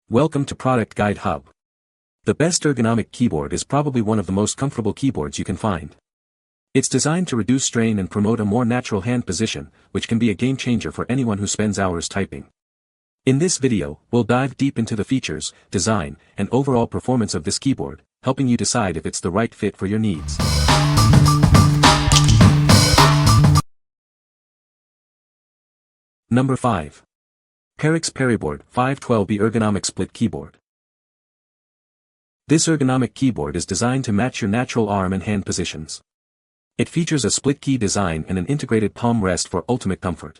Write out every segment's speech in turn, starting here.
Welcome to Product Guide Hub. The best ergonomic keyboard is probably one of the most comfortable keyboards you can find. It's designed to reduce strain and promote a more natural hand position, which can be a game changer for anyone who spends hours typing. In this video, we'll dive deep into the features, design, and overall performance of this keyboard, helping you decide if it's the right fit for your needs. Number 5. Perixx Perixx 512B Ergonomic Split Keyboard. This ergonomic keyboard is designed to match your natural arm and hand positions. It features a split key design and an integrated palm rest for ultimate comfort.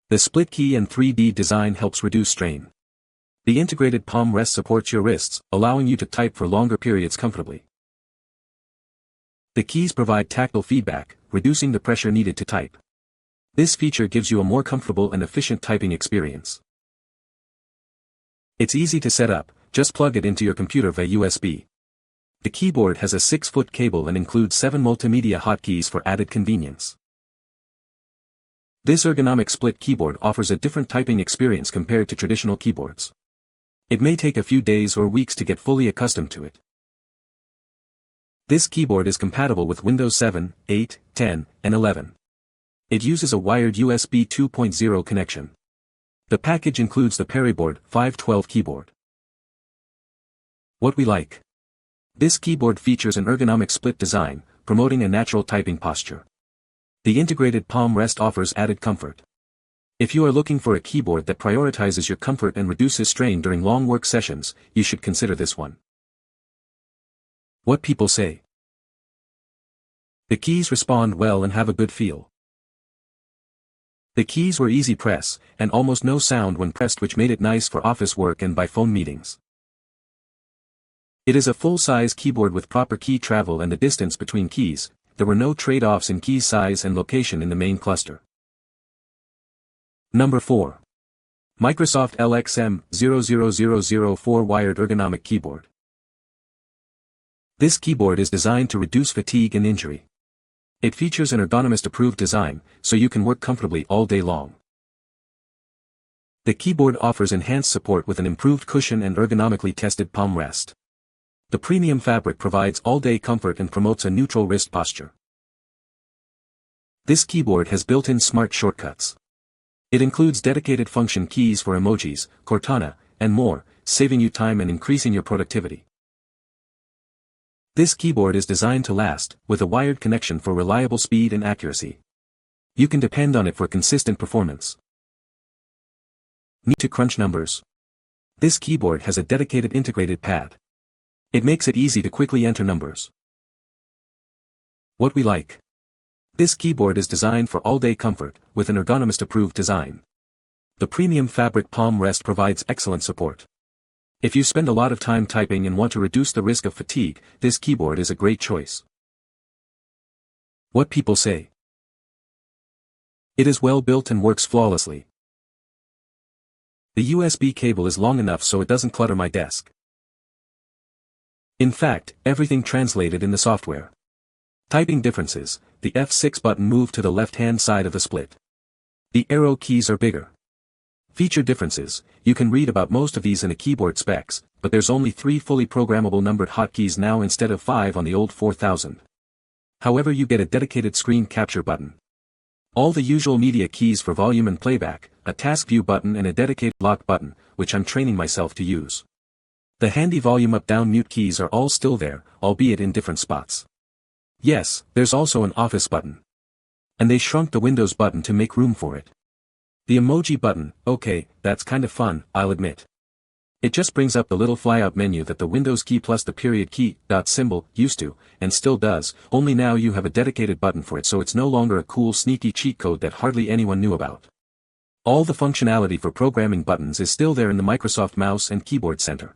The split key and 3D design helps reduce strain. The integrated palm rest supports your wrists, allowing you to type for longer periods comfortably. The keys provide tactile feedback, reducing the pressure needed to type. This feature gives you a more comfortable and efficient typing experience. It's easy to set up, just plug it into your computer via USB. The keyboard has a 6-foot cable and includes 7 multimedia hotkeys for added convenience. This ergonomic split keyboard offers a different typing experience compared to traditional keyboards. It may take a few days or weeks to get fully accustomed to it. This keyboard is compatible with Windows 7, 8, 10, and 11. It uses a wired USB 2.0 connection. The package includes the Perixx 512 keyboard. What we like. This keyboard features an ergonomic split design, promoting a natural typing posture. The integrated palm rest offers added comfort. If you are looking for a keyboard that prioritizes your comfort and reduces strain during long work sessions, you should consider this one. What people say. The keys respond well and have a good feel. The keys were easy press, and almost no sound when pressed, which made it nice for office work and by phone meetings. It is a full-size keyboard with proper key travel and the distance between keys. There were no trade-offs in key size and location in the main cluster. Number 4. Microsoft LXM00004 Wired Ergonomic Keyboard. This keyboard is designed to reduce fatigue and injury. It features an ergonomist-approved design, so you can work comfortably all day long. The keyboard offers enhanced support with an improved cushion and ergonomically tested palm rest. The premium fabric provides all-day comfort and promotes a neutral wrist posture. This keyboard has built-in smart shortcuts. It includes dedicated function keys for emojis, Cortana, and more, saving you time and increasing your productivity. This keyboard is designed to last, with a wired connection for reliable speed and accuracy. You can depend on it for consistent performance. Need to crunch numbers? This keyboard has a dedicated integrated pad. It makes it easy to quickly enter numbers. What we like. This keyboard is designed for all-day comfort, with an ergonomist-approved design. The premium fabric palm rest provides excellent support. If you spend a lot of time typing and want to reduce the risk of fatigue, this keyboard is a great choice. What people say. It is well built and works flawlessly. The USB cable is long enough so it doesn't clutter my desk. In fact, everything translated in the software. Typing differences, the F6 button moved to the left-hand side of the split. The arrow keys are bigger. Feature differences, you can read about most of these in a keyboard specs, but there's only 3 fully programmable numbered hotkeys now instead of 5 on the old 4000. However, you get a dedicated screen capture button. All the usual media keys for volume and playback, a task view button and a dedicated lock button, which I'm training myself to use. The handy volume up-down mute keys are all still there, albeit in different spots. Yes, there's also an office button. And they shrunk the Windows button to make room for it. The emoji button, okay, that's kind of fun, I'll admit. It just brings up the little fly-out menu that the Windows key plus the period key, symbol, used to, and still does, only now you have a dedicated button for it, so it's no longer a cool sneaky cheat code that hardly anyone knew about. All the functionality for programming buttons is still there in the Microsoft Mouse and Keyboard Center.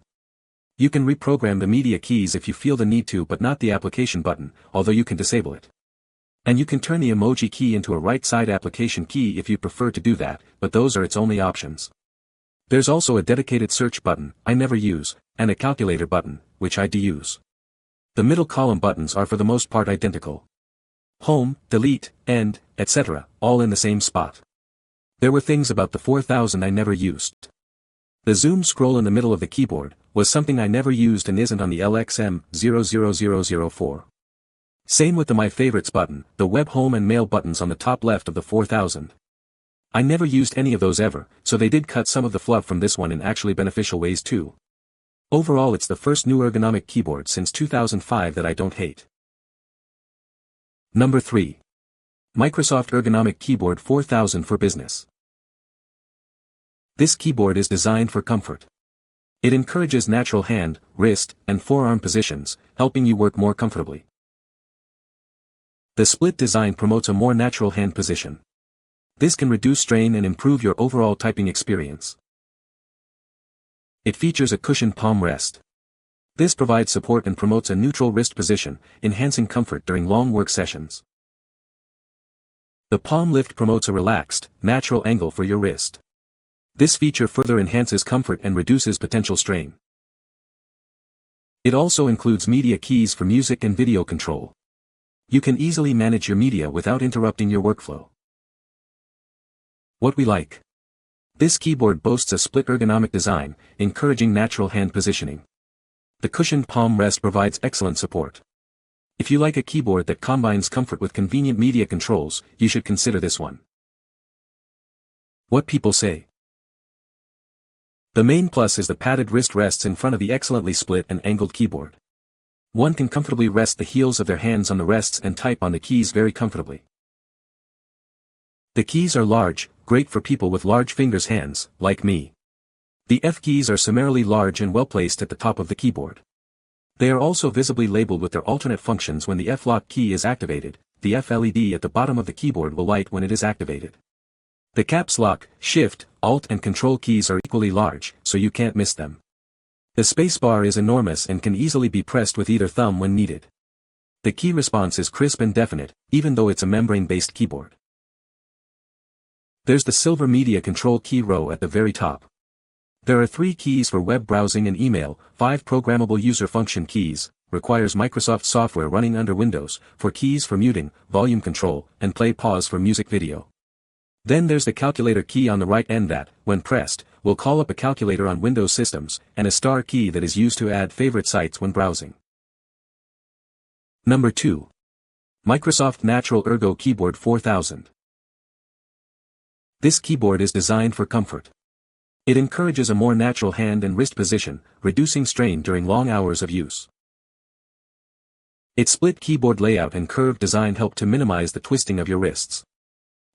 You can reprogram the media keys if you feel the need to, but not the application button, although you can disable it. And you can turn the emoji key into a right-side application key if you prefer to do that, but those are its only options. There's also a dedicated search button, I never use, and a calculator button, which I do use. The middle column buttons are for the most part identical. Home, delete, end, etc., all in the same spot. There were things about the 4000 I never used. The zoom scroll in the middle of the keyboard was something I never used and isn't on the LXM00004. Same with the My Favorites button, the web home and mail buttons on the top left of the 4000. I never used any of those ever, so they did cut some of the fluff from this one in actually beneficial ways too. Overall, it's the first new ergonomic keyboard since 2005 that I don't hate. Number 3. Microsoft Ergonomic Keyboard 4000 for Business. This keyboard is designed for comfort. It encourages natural hand, wrist, and forearm positions, helping you work more comfortably. The split design promotes a more natural hand position. This can reduce strain and improve your overall typing experience. It features a cushioned palm rest. This provides support and promotes a neutral wrist position, enhancing comfort during long work sessions. The palm lift promotes a relaxed, natural angle for your wrist. This feature further enhances comfort and reduces potential strain. It also includes media keys for music and video control. You can easily manage your media without interrupting your workflow. What we like. This keyboard boasts a split ergonomic design, encouraging natural hand positioning. The cushioned palm rest provides excellent support. If you like a keyboard that combines comfort with convenient media controls, you should consider this one. What people say. The main plus is the padded wrist rests in front of the excellently split and angled keyboard. One can comfortably rest the heels of their hands on the rests and type on the keys very comfortably. The keys are large, great for people with large fingers hands, like me. The F keys are similarly large and well placed at the top of the keyboard. They are also visibly labeled with their alternate functions when the F lock key is activated. The F LED at the bottom of the keyboard will light when it is activated. The caps lock, shift, alt and control keys are equally large, so you can't miss them. The spacebar is enormous and can easily be pressed with either thumb when needed. The key response is crisp and definite, even though it's a membrane-based keyboard. There's the silver media control key row at the very top. There are 3 keys for web browsing and email, 5 programmable user function keys, requires Microsoft software running under Windows, for keys for muting, volume control, and play-pause for music video. Then there's the calculator key on the right end that, when pressed, will call up a calculator on Windows systems, and a star key that is used to add favorite sites when browsing. Number 2. Microsoft Natural Ergo Keyboard 4000. This keyboard is designed for comfort. It encourages a more natural hand and wrist position, reducing strain during long hours of use. Its split keyboard layout and curved design help to minimize the twisting of your wrists.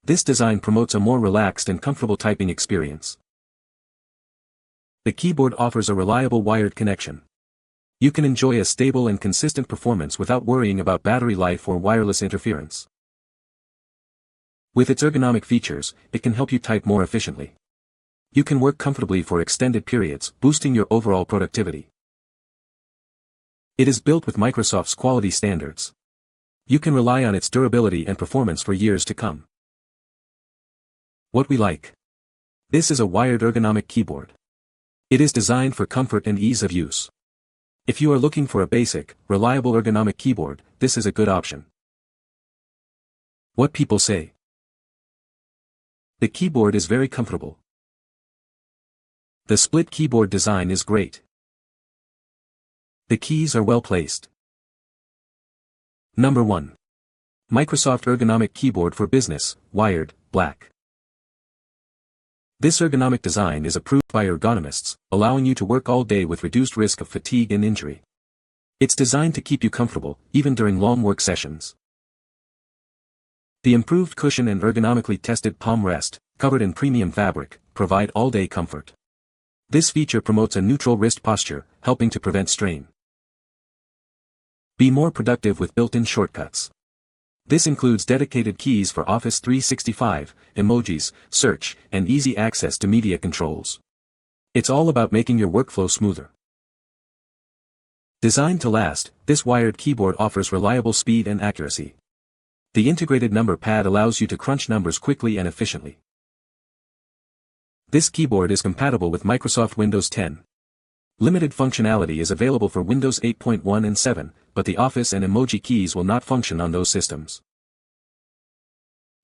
This design promotes a more relaxed and comfortable typing experience. The keyboard offers a reliable wired connection. You can enjoy a stable and consistent performance without worrying about battery life or wireless interference. With its ergonomic features, it can help you type more efficiently. You can work comfortably for extended periods, boosting your overall productivity. It is built with Microsoft's quality standards. You can rely on its durability and performance for years to come. What we like. This is a wired ergonomic keyboard. It is designed for comfort and ease of use. If you are looking for a basic, reliable ergonomic keyboard, this is a good option. What people say. The keyboard is very comfortable. The split keyboard design is great. The keys are well placed. Number 1. Microsoft Ergonomic Keyboard for Business, wired, black. This ergonomic design is approved by ergonomists, allowing you to work all day with reduced risk of fatigue and injury. It's designed to keep you comfortable, even during long work sessions. The improved cushion and ergonomically tested palm rest, covered in premium fabric, provide all-day comfort. This feature promotes a neutral wrist posture, helping to prevent strain. Be more productive with built-in shortcuts. This includes dedicated keys for Office 365, emojis, search, and easy access to media controls. It's all about making your workflow smoother. Designed to last, this wired keyboard offers reliable speed and accuracy. The integrated number pad allows you to crunch numbers quickly and efficiently. This keyboard is compatible with Microsoft Windows 10. Limited functionality is available for Windows 8.1 and 7, but the Office and emoji keys will not function on those systems.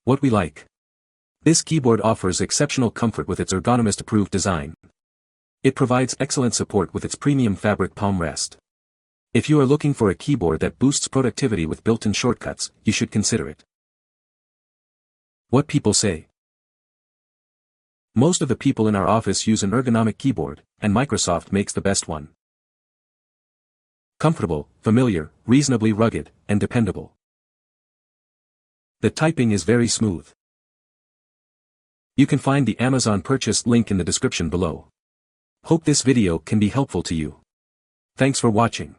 What we like. This keyboard offers exceptional comfort with its ergonomist-approved design. It provides excellent support with its premium fabric palm rest. If you are looking for a keyboard that boosts productivity with built-in shortcuts, you should consider it. What people say. Most of the people in our office use an ergonomic keyboard, and Microsoft makes the best one. Comfortable, familiar, reasonably rugged, and dependable. The typing is very smooth. You can find the Amazon purchase link in the description below. Hope this video can be helpful to you. Thanks for watching.